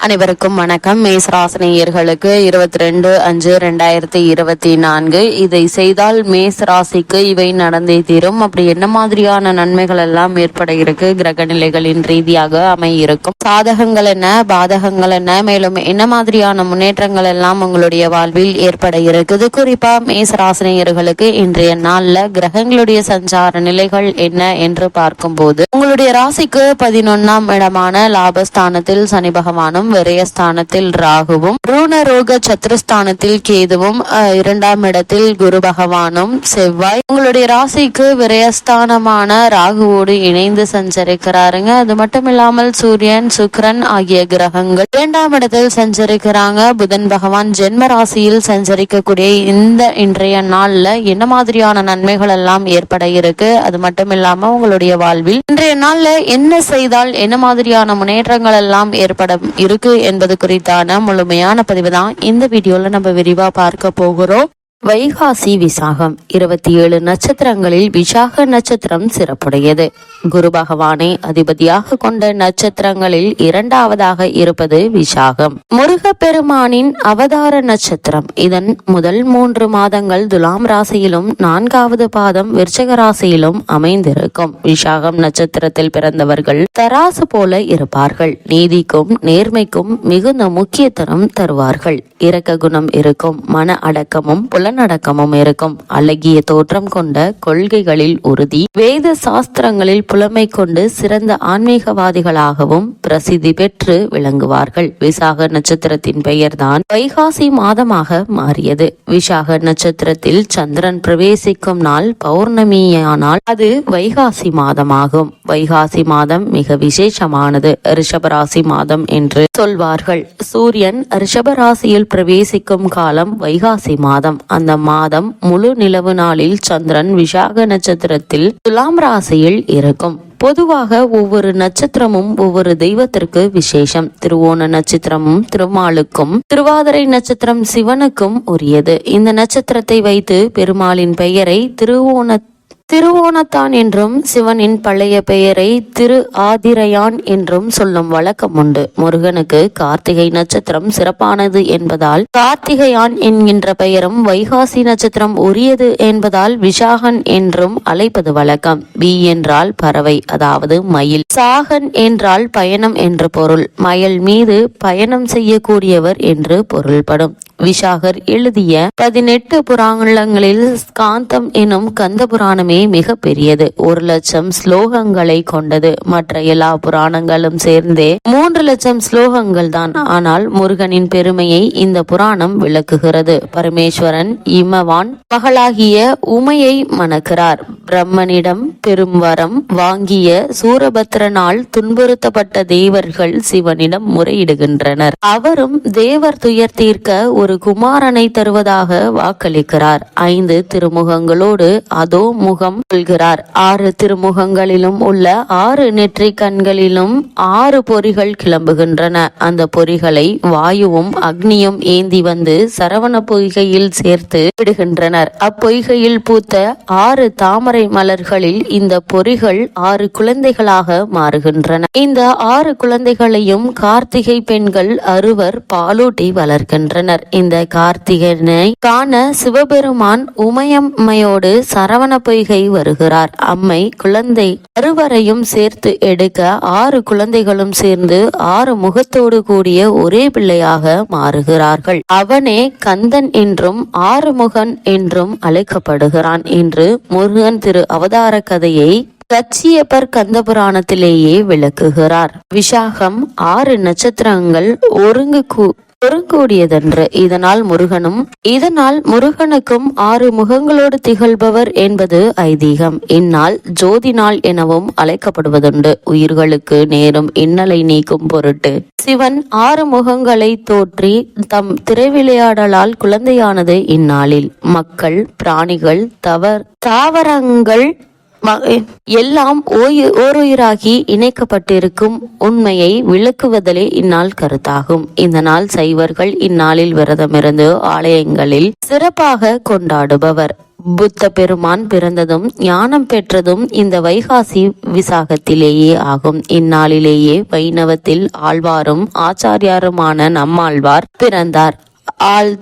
அனைவருக்கும் வணக்கம். மேசராசினியர்களுக்கு 22/5/2024 இதை செய்தால் மேச ராசிக்கு இவை நடந்தே தீரும். அப்படி என்ன மாதிரியான நன்மைகள் எல்லாம் ஏற்பட இருக்கு, கிரக நிலைகளின் ரீதியாக அமையிருக்கும், சாதகங்கள் என்ன, பாதகங்கள் என்ன, மேலும் என்ன மாதிரியான முன்னேற்றங்கள் எல்லாம் உங்களுடைய வாழ்வில் ஏற்பட இருக்குது. குறிப்பா மேசராசினியர்களுக்கு இன்றைய நாள்ல கிரகங்களுடைய சஞ்சார நிலைகள் என்ன என்று பார்க்கும் போது, உங்களுடைய ராசிக்கு 11ஆம் இடமான லாபஸ்தானத்தில் சனி பகவானும், விரயஸ்தானத்தில் ராகுவும், ருணரோக சத்ருஸ்தானத்தில் கேதுவும், 2ஆம் இடத்தில் குரு பகவானும் செவ்வாய் உங்களுடைய ராசிக்கு விரயஸ்தானமான ராகுவோடு இணைந்து சஞ்சரிக்கிறாருங்க. அது மட்டும் இல்லாமல் சூரியன், சுக்கிரன் ஆகிய கிரகங்கள் 2ஆம் இடத்தில் சஞ்சரிக்கிறாங்க. புதன் பகவான் ஜென்ம ராசியில் சஞ்சரிக்கக்கூடிய இந்த இன்றைய நாள்ல என்ன மாதிரியான நன்மைகள் எல்லாம் ஏற்பட இருக்கு, அது மட்டும் இல்லாம உங்களுடைய வாழ்வில் இன்றைய நாள்ல என்ன செய்தால் என்ன மாதிரியான முன்னேற்றங்கள் எல்லாம் ஏற்பட இருக்கு என்பது குறித்தான முழுமையான பதிவு தான் இந்த வீடியோல நம்ம விரிவா பார்க்க போகிறோம். வைகாசி விசாகம் 27 நட்சத்திரங்களில் விசாக நட்சத்திரம் சிறப்புடையது. குரு பகவானை அதிபதியாக கொண்ட நட்சத்திரங்களில் 2ஆவதாக இருப்பது விசாகம். முருகப்பெருமானின் அவதார நட்சத்திரம். இதன் முதல் 3 மாதங்கள் துலாம் ராசியிலும் 4ஆவது பாதம் விருச்சிக ராசியிலும் அமைந்திருக்கும். விசாகம் நட்சத்திரத்தில் பிறந்தவர்கள் தராசு போல இருப்பார்கள். நீதிக்கும் நேர்மைக்கும் மிகுந்த முக்கியத்துவம் தருவார்கள். இரக்க குணம் இருக்கும். மன அடக்கமும் புலனடக்கமும் இருக்கும். அழகிய தோற்றம் கொண்ட, கொள்கைகளில் உறுதி, வேத சாஸ்திரங்களில் புலமை கொண்டு சிறந்த ஆன்மீகவாதிகளாகவும் பிரசித்தி பெற்று விளங்குவார்கள். விசாக நட்சத்திரத்தின் பெயர்தான் வைகாசி மாதமாக மாறியது. விசாக நட்சத்திரத்தில் சந்திரன் பிரவேசிக்கும் நாள் பௌர்ணமியானால் அது வைகாசி மாதமாகும். வைகாசி மாதம் மிக விசேஷமானது. ரிஷபராசி மாதம் என்று சொல்வார்கள். சூரியன் ரிஷபராசியில் பிரவேசிக்கும் காலம் வைகாசி மாதம். அந்த மாதம் முழு நிலவு நாளில் சந்திரன் விசாக நட்சத்திரத்தில் துலாம் ராசியில் இருக்கும். பொதுவாக ஒவ்வொரு நட்சத்திரமும் ஒவ்வொரு தெய்வத்திற்கு விசேஷம். திருவோண நட்சத்திரமும் திருமாலுக்கும், திருவாதிரை நட்சத்திரம் சிவனுக்கும் உரியது. இந்த நட்சத்திரத்தை வைத்து பெருமாளின் பெயரை திருவோணத்தான் என்றும், சிவனின் பழைய பெயரை திரு ஆதிரையான் என்றும் சொல்லும் வழக்கம் உண்டு. முருகனுக்கு கார்த்திகை நட்சத்திரம் சிறப்பானது என்பதால் கார்த்திகையான் என்கின்ற பெயரும், வைகாசி நட்சத்திரம் உரியது என்பதால் விசாகன் என்றும் அழைப்பது வழக்கம். பி என்றால் பறவை, அதாவது மயில். சாகன் என்றால் பயணம் என்று பொருள். மயில் மீது பயணம் செய்யக்கூடியவர் என்று பொருள்படும். விசாகர் எழுதிய 18 புராணங்களில் ஸ்காந்தம் எனும் கந்த புராணமே மிக பெரியது. 1,00,000 ஸ்லோகங்களை கொண்டது. மற்ற எல்லா புராணங்களும் சேர்ந்தே 3,00,000 ஸ்லோகங்கள் தான். ஆனால் முருகனின் பெருமையை இந்த புராணம் விளக்குகிறது. பரமேஸ்வரன் இமவான் மகளாகிய உமையை மணக்கிறார். பிரம்மனிடம் பெரும் வரம் வாங்கிய சூரபத்ரனால் துன்புறுத்தப்பட்ட தேவர்கள் சிவனிடம் முறையிடுகின்றனர். அவரும் தேவர் துயர் தீர்க்க ஒரு குமாரனை தருவதாக வாக்களிக்கிறார். 5 திருமுகங்களோடு அதோ முகம் கொள்கிறார். 6 திருமுகங்களிலும் உள்ள 6 நெற்றி கண்களிலும் 6 பொறிகள் கிளம்புகின்றன. அந்த பொறிகளை வாயுவும் அக்னியும் ஏந்தி வந்து சரவண பொய்கையில் சேர்த்து விடுகின்றனர். அப்பொய்கையில் பூத்த 6 தாமரை மலர்களில் இந்த பொறிகள் 6 குழந்தைகளாக மாறுகின்றன. இந்த 6 குழந்தைகளையும் கார்த்திகை பெண்கள் 6 பாலூட்டி வளர்க்கின்றனர். இந்த கார்த்திகனை காண சிவபெருமான் உமையம்மையோடு சரவண பொய்கை வருகிறார். அம்மை குழந்தை 6 சேர்த்து எடுக்க 6 குழந்தைகளும் சேர்ந்து 6 முகத்தோடு கூடிய ஒரே பிள்ளையாக மாறுகிறார்கள். அவனே கந்தன் என்றும் 6 முகன் என்றும் அழைக்கப்படுகிறான் என்று முருகன் திரு அவதார கதையை கச்சியப்பர் கந்த புராணத்திலேயே விளக்குகிறார். விசாகம் 6 நட்சத்திரங்கள் ஒருங்கூடியதென்று. இதனால் முருகனுக்கும் 6 முகங்களோடு திகழ்பவர் என்பது ஐதீகம். இந்நாள் ஜோதி நாள் எனவும் அழைக்கப்படுவதுண்டு. உயிர்களுக்கு நேரும் இன்னலை நீக்கும் பொருட்டு சிவன் 6 முகங்களை தோற்றி தம் திரைவிளையாடலால் குழந்தையானது இந்நாளில். மக்கள், பிராணிகள், தாவரங்கள் எல்லாம் ஓருயிராகி இணைக்கப்பட்டிருக்கும் உண்மையை விளக்குவதிலே இந்நாள் கருத்தாகும். இந்த நாள் சைவர்கள் இந்நாளில் விரதமிருந்து ஆலயங்களில் சிறப்பாக கொண்டாடுபவர். புத்த பெருமான் பிறந்ததும் ஞானம் பெற்றதும் இந்த வைகாசி விசாகத்திலேயே ஆகும். இந்நாளிலேயே வைணவத்தில் ஆழ்வாரும் ஆச்சாரியாருமான நம்மாழ்வார் பிறந்தார்.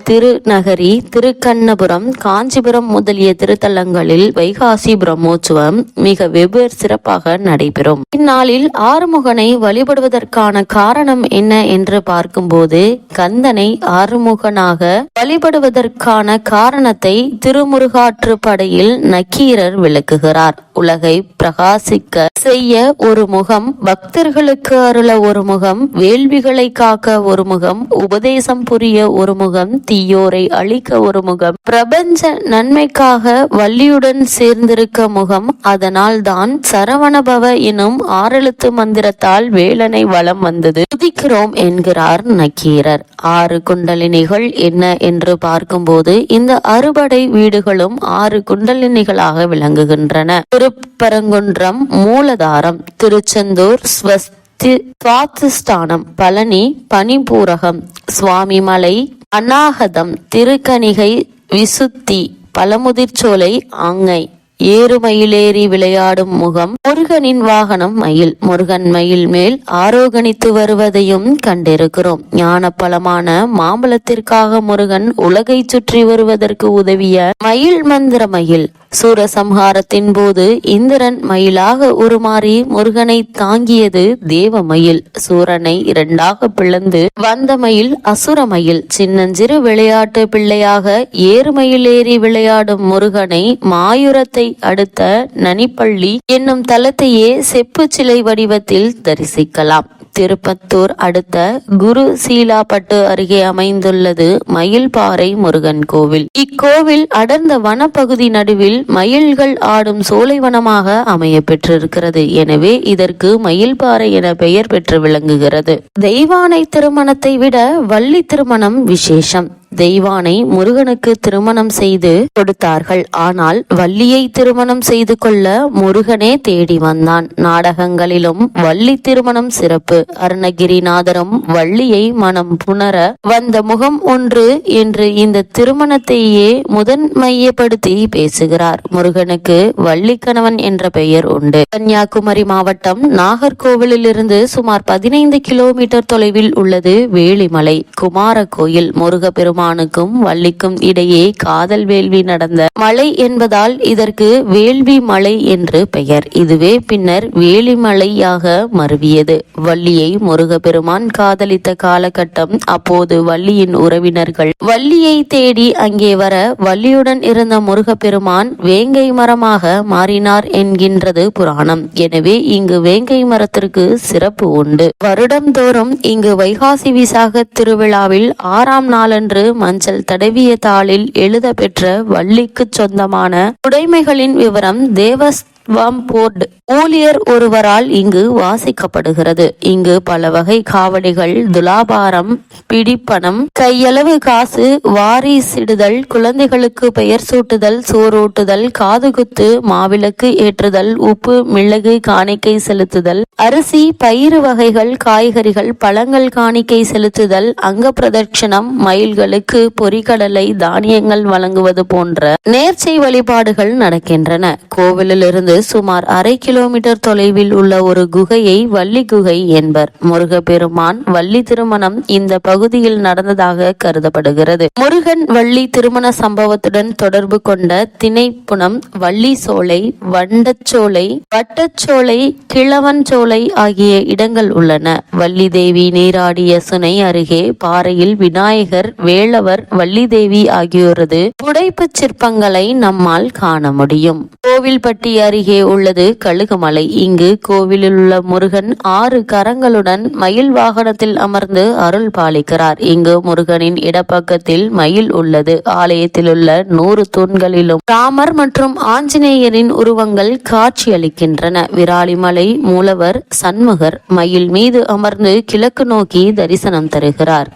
திருநகரி, திருக்கண்ணபுரம், காஞ்சிபுரம் முதலிய திருத்தலங்களில் வைகாசி பிரம்மோற்சவம் மிக வெவ்வேறு சிறப்பாக நடைபெறும். இந்நாளில் ஆறுமுகனை வழிபடுவதற்கான காரணம் என்ன என்று பார்க்கும்போது, கந்தனை ஆறுமுகனாக வழிபடுவதற்கான காரணத்தை திருமுருகாற்றுப்படையில் நக்கீரர் விளக்குகிறார். உலகை பிரகாசிக்க செய்ய ஒரு முகம், பக்தர்களுக்கு அருள ஒரு முகம், வேள்விகளை காக்க ஒரு முகம், உபதேசம் புரிய ஒரு முகம், தீயோரை அழிக்க ஒரு முகம், பிரபஞ்ச நன்மைக்காக வள்ளியுடன் சேர்ந்திருக்க முகம். அதனால் தான் சரவணபவ எனும் 6 எழுத்து மந்திரத்தால் வேலனை வலம் வந்தது துதிக்கிறோம் என்கிறார் நக்கீரர். 6 குண்டலினிகள் என்ன என்று பார்க்கும்போது, இந்த அறுபடை வீடுகளும் 6 குண்டலினிகளாக விளங்குகின்றன. திருப்பரங்குன்றம் மூலதாரம், திருச்செந்தூர் சுவாதிஷ்டானம், பழனி பனிபூரகம், சுவாமிமலை அநாகதம், திருக்கணிகை விசுத்தி, பழமுதிர்ச்சோலை ஆங்கை, ஏறுமயிலேறி விளையாடும் முகம், முருகனின் வாகனம் மயில். முருகன் மயில் மேல் ஆரோகணித்து வருவதையும் கண்டிருக்கிறோம். ஞான பலமான மாம்பழத்திற்காக முருகன் உலகை சுற்றி வருவதற்கு உதவிய மயில் மந்திர மயில். சூரசம்ஹாரத்தின் போது இந்திரன் மயிலாக உருமாறி முருகனை தாங்கியது தேவ மயில். சூரனை 2ஆக பிளந்து வந்த மயில் அசுர மயில். சின்னஞ்சிறு விளையாட்டு பிள்ளையாக ஏறுமயிலேறி விளையாடும் முருகனை மாயூரத்தை அடுத்த நனிப்பள்ளி என்னும் தலத்தையே செப்பு சிலை வடிவத்தில் தரிசிக்கலாம். திருப்பத்தூர் அடுத்த குரு சீலாப்பட்டு அருகே அமைந்துள்ளது மயில்பாறை முருகன் கோவில். இக்கோவில் அடர்ந்த வனப்பகுதி நடுவில் மயில்கள் ஆடும் சோலைவனமாக அமைய பெற்றிருக்கிறது. எனவே இதற்கு மயில்பாறை என பெயர் பெற்று விளங்குகிறது. தெய்வானை திருமணத்தை விட வள்ளி திருமணம் விசேஷம். தெய்வானை முருகனுக்கு திருமணம் செய்து கொடுத்தார்கள். ஆனால் வள்ளியை திருமணம் செய்து கொள்ள முருகனே தேடி வந்தான். நாடகங்களிலும் வள்ளி திருமணம் சிறப்பு. அருணகிரிநாதரும் வள்ளியை மனம் புணர வந்த முகம் ஒன்று என்று இந்த திருமணத்தையே முதன்மையப்படுத்தி பேசுகிறார். முருகனுக்கு வள்ளி கணவன் என்ற பெயர் உண்டு. கன்னியாகுமரி மாவட்டம் நாகர்கோவிலில் இருந்து சுமார் 15 கிலோமீட்டர் தொலைவில் உள்ளது வேளிமலை குமார கோயில். முருகப்பெருமான் னுக்கும் வள்ளிக்கும் இடையே காதல் வேள்வி நடந்த மலை என்பதால் இதற்கு வேள்வி மலை என்று பெயர். இதுவே பின்னர் வேலிமலையாக மருவியது. வள்ளியை முருகப்பெருமான் காதலித்த காலகட்டம். அப்போது வள்ளியின் உறவினர்கள் வள்ளியை தேடி அங்கே வர வள்ளியுடன் இருந்த முருகப்பெருமான் வேங்கை மரமாக மாறினார் என்கின்றது புராணம். எனவே இங்கு வேங்கை மரத்திற்கு சிறப்பு உண்டு. வருடந்தோறும் இங்கு வைகாசி விசாக திருவிழாவில் 6ஆம் நாளன்று மஞ்சள் தடவிய தாளில் எழுத பெற்ற வள்ளிக்கு சொந்தமான உடைமைகளின் விவரம் போர்டு ஊழியர் ஒருவரால் இங்கு வாசிக்கப்படுகிறது. இங்கு பல வகை காவடிகள், துலாபாரம், பிடிப்பணம், கையளவு காசு, வாரிசிடுதல், குழந்தைகளுக்கு பெயர் சூட்டுதல், சோறூட்டுதல், காதுகுத்து, மாவிளக்கு ஏற்றுதல், உப்பு மிளகு காணிக்கை செலுத்துதல், அரிசி பயிறு வகைகள், காய்கறிகள், பழங்கள் காணிக்கை செலுத்துதல், அங்க பிரதட்சணம், மயில்களுக்கு பொறிகடலை தானியங்கள் வழங்குவது போன்ற நேர்ச்சை வழிபாடுகள் நடக்கின்றன. கோவிலிலிருந்து சுமார் 1/2 கிலோமீட்டர் தொலைவில் உள்ள ஒரு குகையை வள்ளி குகை என்பர். முருகப்பெருமான் வள்ளி திருமணம் இந்த பகுதியில் நடந்ததாக கருதப்படுகிறது. முருகன் வள்ளி திருமண சம்பவத்துடன் தொடர்பு கொண்ட திணைப்புணம், வள்ளி சோலை, வண்டச்சோலை, வட்டச்சோலை, கிழவன் சோலை ஆகிய இடங்கள் உள்ளன. வள்ளி தேவி நீராடிய சுனை அருகே பாறையில் விநாயகர், வேளவர், வள்ளி தேவி ஆகியோரது புடைப்பு சிற்பங்களை நம்மால் காண முடியும். கோவில்பட்டி அருகே உள்ளது கழுகுமலை. இங்கு கோவிலில் உள்ள முருகன் 6 கரங்களுடன் மயில் வாகனத்தில் அமர்ந்து அருள் பாலிக்கிறார். இங்கு முருகனின் இடப்பக்கத்தில் மயில் உள்ளது. ஆலயத்தில் உள்ள 100 தூண்களிலும் ராமர் மற்றும் ஆஞ்சநேயரின் உருவங்கள் காட்சியளிக்கின்றன. விராலிமலை மூலவர் சண்முகர் மயில் மீது அமர்ந்து கிழக்கு நோக்கி தரிசனம் தருகிறார்.